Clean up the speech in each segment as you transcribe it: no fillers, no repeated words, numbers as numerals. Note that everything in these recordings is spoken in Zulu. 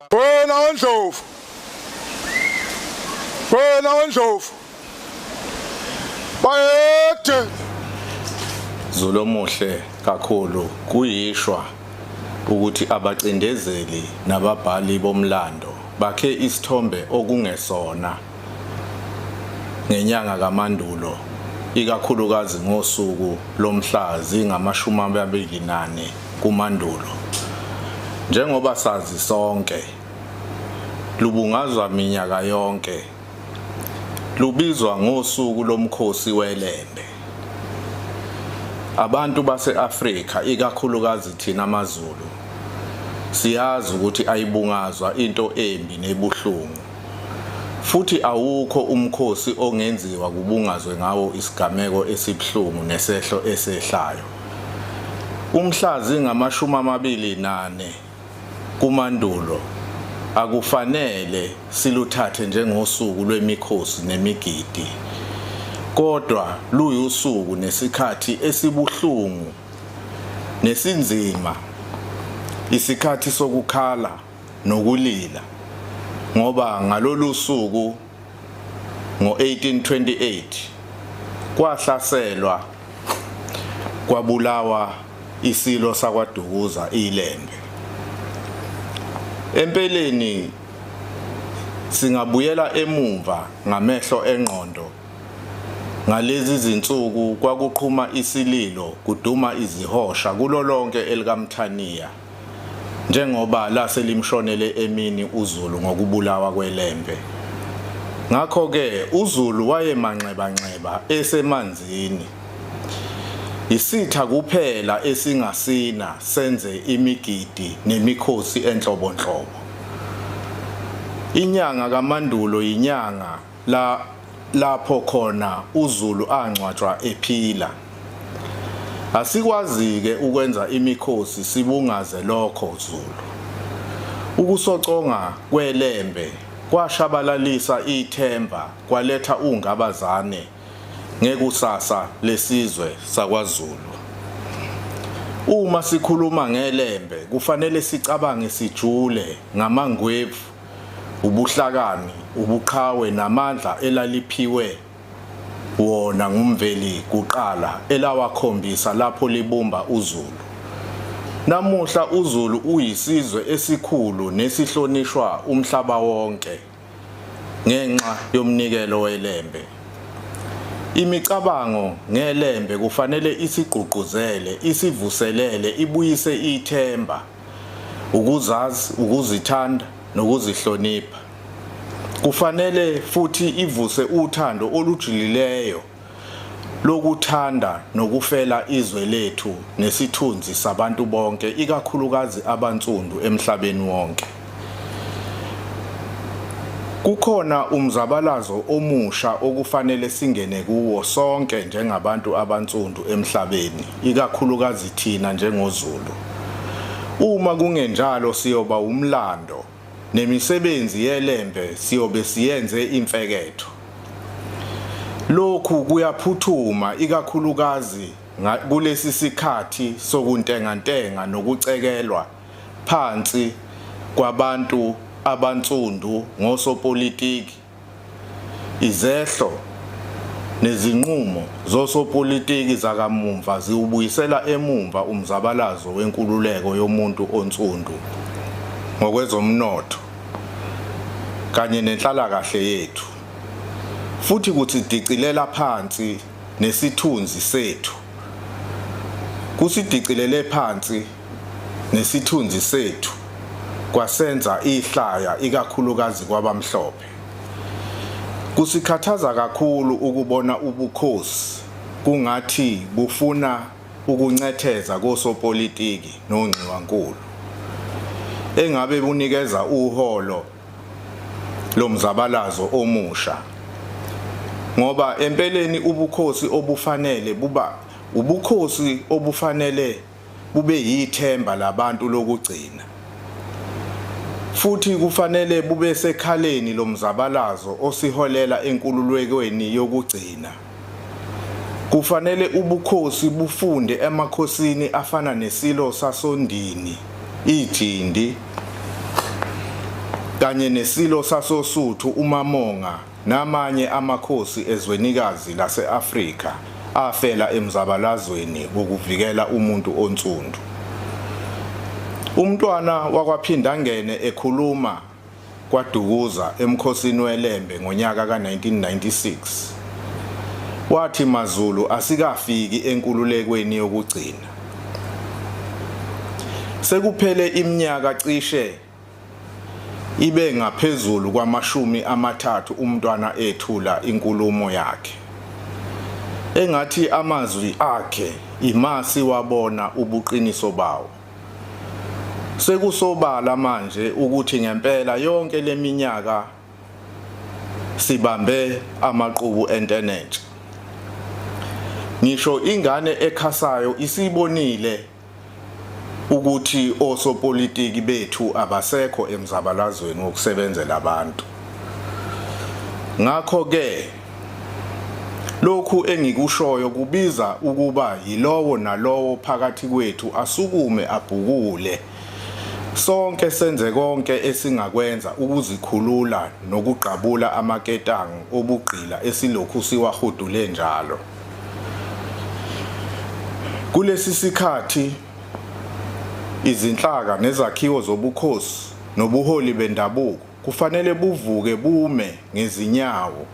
Wena wendlovu bayethe Zulu omuhle kakhulu kuyishwa ukuthi abacindezeli nababhali bomlando bakhe isithombe okungesona ngenyanga kaMandulo ikakhulukazi ngosuku lomhla zingama-28 kuMandulo. Njengoba sazi sonke lubungazwa minyaka yonke lubizwa ngosuku lomkhosi weLembe. Abantu base-Afrika ikakhulukazi thina amaZulu siyazi ukuthi ayibungazwa into embi nebuhlungu, futhi awukho umkhosi ongenziwa kubungazwe ngawo isigameko esibuhlungu nesehlo esehlayo. Umhla zingama-28 kuMandulo akufanele siluthathe njengosuku lwemikhosi nemigidi, kodwa luyusuku nesikhathi esibuhlungu nesinzima, isikhathi sokukhala nokulila, ngoba ngalolu suku ngo-1828 kwahlaselwa kwabulawa isilo sakwaDukuza iLembe. Empeleni singabuyela emumva ngamehlo engqondo. Ngalezi zinsuku kwakuqhuma isililo kuduma izihosha kulo lonke elikaMthaniya, njengoba laselimshonele emini uZulu ngokubulawa kweLembe. Ngakho-ke uZulu wayemanxeba-nxeba esemanzini. Isitha kuphela esingasina senze imigidi nemikhosi enhlobonhlobo. Inyanga kaMandulo inyanga lapho khona uZulu angcwatshwa ephila. Asikwazi-ke ukwenza imikhosi sibungaze lokho Zulu. Ukusoconga kweLembe kwashabalalisa ithemba kwaletha ungabazane ngekusasa lesizwe sakwaZulu. Uma sikhuluma ngeLembe kufanele sicabange sijule ngamangwevu, ubuhlakani, ubuqhawe namandla elaliphiwe wona ngumveli kuqala elawakhombisa lapho libumba uZulu. Namuhla uZulu uyisizwe esikhulu nesihlonishwa umhlaba wonke ngenxa yomnikelo weLembe. Imicabango ngeLembe kufanele isigqugquzele, isivuselele, ibuyise ithemba, ukuzazi, ukuzithanda nokuzihlonipha. Kufanele futhi ivuse uthando olujulileyo lokuthanda nokufela izwe lethu nesithunzi sabantu bonke, ikakhulukazi abansundu emhlabeni wonke. Kukhona umzabalazo omusha okufanele singene kuwo sonke njengabantu abansundu emhlabeni, ikakhulukazi thina njengoZulu. Uma kungenjalo siyoba umlando nemisebenzi yeLembe siyobe siyenze imfeketho. Lokhu kuyaphuthuma ikakhulukazi kulesi sikhathi sokuntengantenga nokucekelwa phansi kwabantu abansundu ngosopolitiki. Izehlo nezinqumo zosopolitiki zakamumva ziwubuyisela emumva umzabalazo wenkululeko yomuntu onsundu ngokwezomnotho kanye nenhlalakahle yethu, futhi kusidicilela phansi nesithunzi sethu. Kusidicilele phansi nesithunzi sethu kwasenza ihlaya ikakhulukazi kwabamhlophe. Kusikhathaza kakhulu ukubona ubukhosi kungathi bufuna ukuncetheza kosopolitiki nongciwankulu engabe bunikeza uholo lomzabalazo omusha, ngoba empeleni ubukhosi obufanele bube yithemba labantu lokugcina, futhi kufanele bube sekhaleni lomzabalazo osiholela enkululekweni yokugcina. Kufanele ubukhosi bufunde emakhosini afana nesilo saSondini, iJindi, kanye nesilo sasoSuthu uMamonga namanye amakhosi ezwenikazi lase-Afrika afela emzabalazweni wokuvikela umuntu onsundu. Umntwana wakwaPhindangene ekhuluma kwaDukuza emkhosini weLembe ngonyaka ka-1996 wathi maZulu asikafiki enkululekweni yokugcina. Sekuphele iminyaka cishe ibe ngaphezulu kwama-30 umntwana ethula inkulumo yakhe. Engathi amazwi akhe imasi wabona ubuqiniso bawo. Sekusobala manje ukuthi ngempela yonke leminyaka sibambe amaqhubu entenetshe. Ngisho ingane ekhasayo isibonile ukuthi osopolitiki bethu abasekho emzabalazweni wokusebenzela abantu. Ngakho ke lokhu engikushoyo kubiza ukuba yilowo nalowo phakathi kwethu asukume abhukule. Sonke senze konke esingakwenza ukuzikhulula nokuqabula amaketangu obugqila esilokhu siwahudule njalo. Kulesi sikhathi izinhlaka nezakhiwo zobukhosi nobuholi bendabuko kufanele buvuke bume ngezinyawo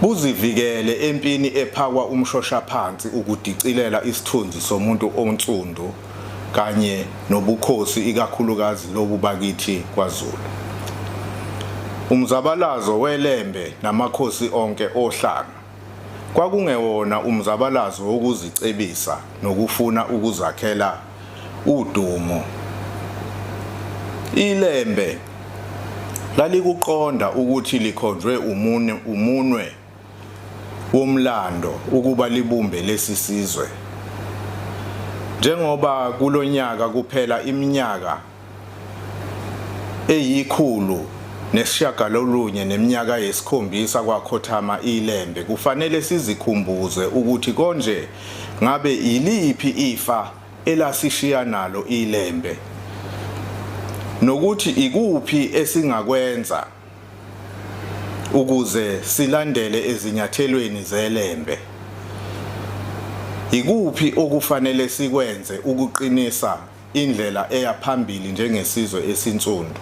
buzivikele empini ephakwa umshoshaphansi ukudicilela isithunzi somuntu onsundu kanye nobukhosi ikakhulukazi lobu bakithi kwaZulu. Umzabalazo weLembe namakhosi onke ohlanga kwakungewona umzabalazo wokuzicebisa nokufuna ukuzakhela udumo. iLembe lalikuqonda ukuthi likhonjwe umunwe womlando ukuba libumbe lesi sizwe. Njengoba kulonyaka kuphela iminyaka eyi-109 neminyaka yesikhombisa kwakhothama iLembe, kufanele sizikhumbuze ukuthi konje ngabe iliphi ifa elasishiya nalo iLembe, nokuthi ikuphi esingakwenza ukuze silandele ezinyathelweni zeLembe. Ikuphi okufanele sikwenze ukuqinisa indlela eyaphambili njengesizwe esinsundu.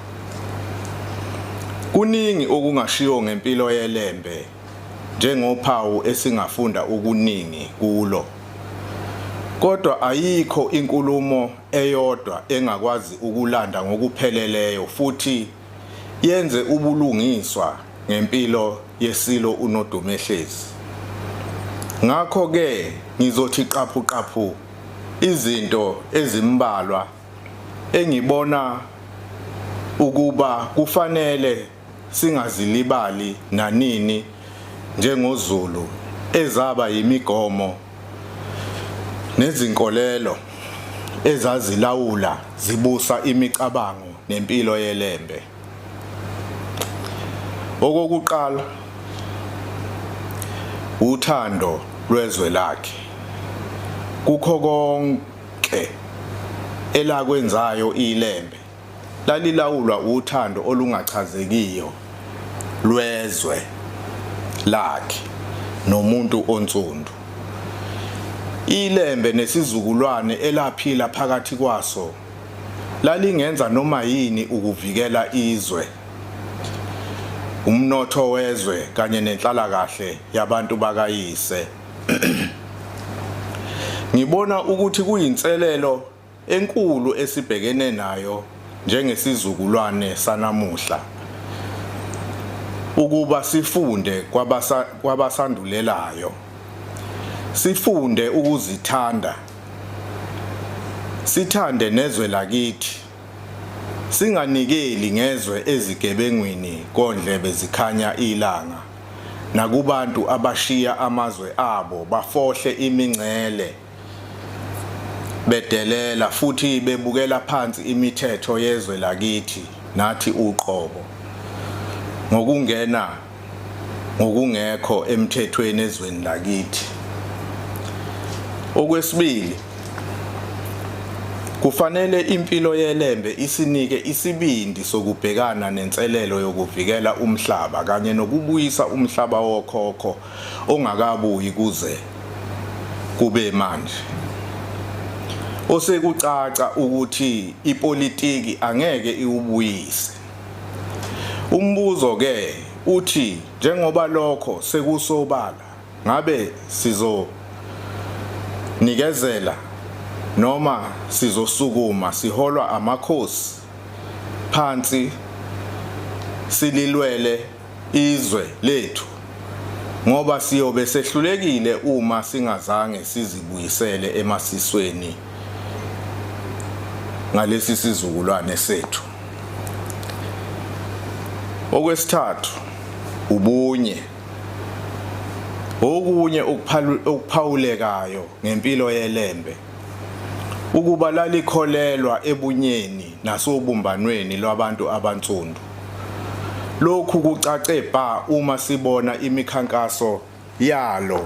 Kuningi okungashiwo ngempilo yeLembe njengophawu esingafunda okuningi kulo. Kodwa ayikho inkulumo eyodwa engakwazi ukulanda ngokupheleleyo futhi yenze ubulungiswa ngempilo yesilo uNodumehlezi. Ngakho ke ngizothi qaphu izinto ezimbalwa engibona ukuba kufanele singazilibali nanini njengoZulu ezaba yimigomo nezinkolelo ezazilawula zibusa imicabango nempilo yeLembe. Okokuqala, uthando lwezwe lakhe. Kukho konke elakwenzayo iLembe lalilawulwa uthando olungachazekiyo lwezwe lakhe nomuntu onsundu. iLembe nesizukulwane elaphila phakathi kwaso lalingenza noma yini ukuvikela izwe, umnotho wezwe kanye nenhlalakahle yabantu bakayise. Ngibona ukuthi kuyinselelo enkulu esibhekene nayo njengesizukulwane sanamuhla ukuba sifunde kwabasandulelayo. Sifunde ukuzithanda, sithande nezwe lakithi, singanikeli ngezwe ezigebengwini kondlebe zikhanya ilanga nakubantu abashiya amazwe abo bafohle imingcele bedelela futhi bebukela phansi imithetho yezwe lakithi nathi uqobo ngokungekho emthethweni ezweni lakithi. Okwesibili, Kufanele impilo yeLembe isinike isibindi sokubhekana nenselelo yokuvikela umhlaba kanye nokubuyisa umhlaba wokhokho ongakabuyi kuze kube manje. Osekucaca ukuthi ipolitiki angeke iwubuyise. Umbuzo ke uthi njengoba lokho sekusobala ngabe sizonikezela noma sizosukuma siholwa amakhosi phansi sililwele izwe lethu ngoba siyobe sehlulekile uma singazange sizibuyisele emasisweni ngalesi sizukulwane sethu. Okwesithathu ubunye. Okunye okuphawulekayo ngempilo yeLembe ukuba lalikholelwa ebunyeni nasobumbanweni lwabantu abansundu. Lokhu kucace bha uma sibona imikhankaso yalo